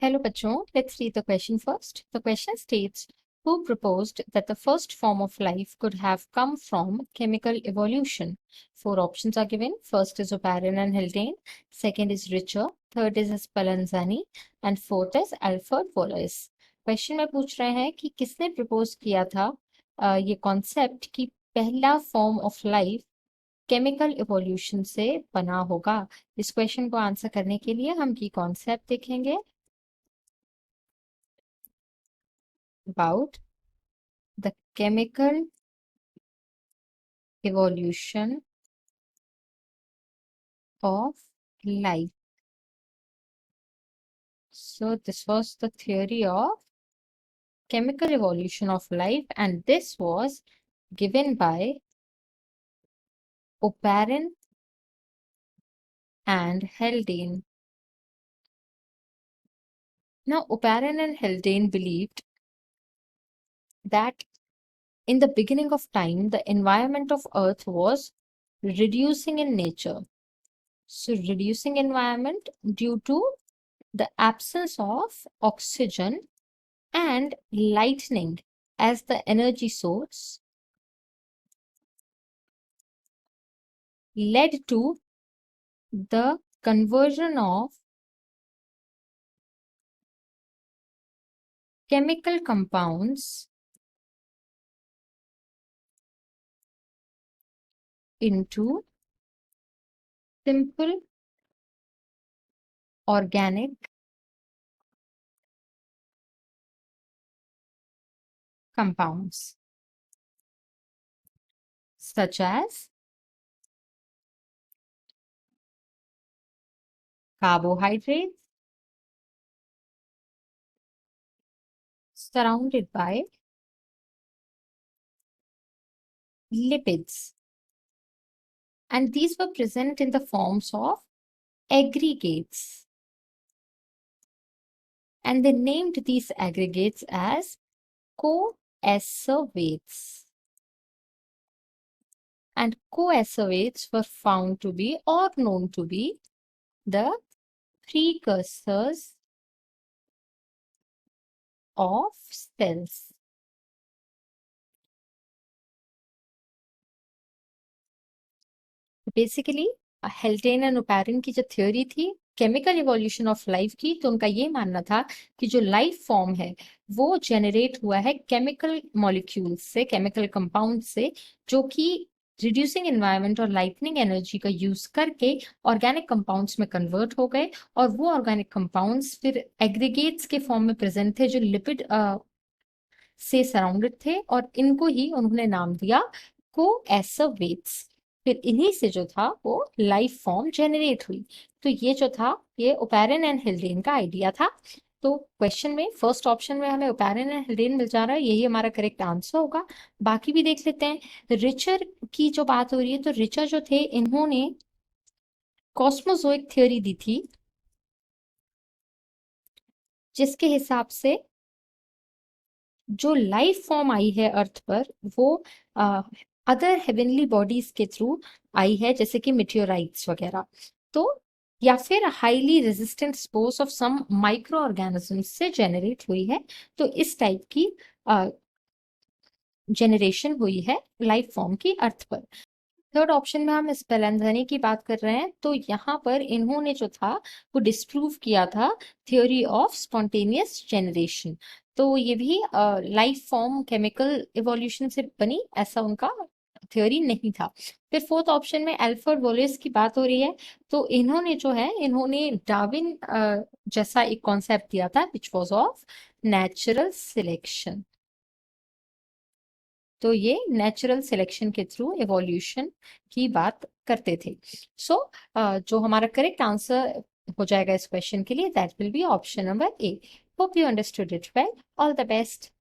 Hello, bachon. Let's read the question first. The question states, who proposed that the first form of life could have come from chemical evolution? Four options are given. First is Oparin and Haldane. Second is Richter. Third is Spallanzani. And fourth is Alfred Wallace. Question में पूछ रहे हैं कि किसने propose किया था ये concept कि पहला form of life chemical evolution से बना होगा। इस क्वेश्चन को आंसर करने के लिए हम की कॉन्सेप्ट देखेंगे about the chemical evolution of life. So this was the theory of chemical evolution of life, and this was given by Oparin and Haldane. Now, Oparin and Haldane believed that in the beginning of time, the environment of Earth was reducing in nature. So, reducing environment due to the absence of oxygen and lightning as the energy source led to the conversion of chemical compounds into simple organic compounds such as carbohydrates surrounded by lipids, and these were present in the forms of aggregates, and they named these aggregates as coacervates. And coacervates were found to be or known to be the precursors of cells. Basically Haldane and Oparin की जो theory थी chemical evolution of life की, तो उनका ये मानना था कि जो लाइफ फॉर्म है वो जेनरेट हुआ है केमिकल मॉलिक्यूल्स से, केमिकल कंपाउंड से, जो कि रिड्यूसिंग एनवायरनमेंट और लाइटनिंग एनर्जी का यूज करके ऑर्गेनिक कंपाउंड्स में कन्वर्ट हो गए, और वो ऑर्गेनिक कंपाउंड्स फिर एग्रीगेट्स के फॉर्म में प्रेजेंट थे जो लिपिड से सराउंडेड थे, और इनको ही उन्होंने नाम दिया कोएसरवेट्स। फिर इन्हीं से जो था वो लाइफ फॉर्म जेनरेट हुई। तो ये जो था ये ओपैरिन एंड हिल्डेन का आइडिया था। तो क्वेश्चन में फर्स्ट ऑप्शन में हमें ओपैरिन एंड हिल्डेन मिल जा रहा है, यही हमारा करेक्ट आंसर होगा। बाकी भी देख लेते हैं। रिचर की जो बात हो रही है, तो रिचर जो थे इन्होंने कॉस्मोजोइक थ्योरी दी थी, जिसके हिसाब से जो लाइफ फॉर्म आई है अर्थ पर वो अदर हेवनली बॉडीज के थ्रू आई है, जैसे कि मिटियोराइट्स वगैरह, तो या फिर highly resistant spores of some micro organism से जेनरेट हुई है। तो इस टाइप की जेनरेशन हुई है लाइफ फॉर्म की अर्थ पर। थर्ड ऑप्शन में हम स्पेलेंजानी की बात कर रहे हैं, तो यहाँ पर इन्होंने जो था वो डिस्प्रूव किया था थ्योरी ऑफ स्पॉन्टेनियस जेनरेशन। तो ये भी लाइफ फॉर्म केमिकल इवोल्यूशन से बनी, ऐसा उनका थ्योरी नहीं था। फिर फोर्थ ऑप्शन में अल्फ्रेड वॉलेस की बात हो रही है, तो इन्होंने जो है इन्होंने डार्विन जैसा एक कॉन्सेप्ट दिया था which was of natural selection. तो ये नेचुरल सिलेक्शन के थ्रू एवोल्यूशन की बात करते थे। सो जो हमारा करेक्ट आंसर हो जाएगा इस क्वेश्चन के लिए, that will be option number A. Hope you understood it well. All the best.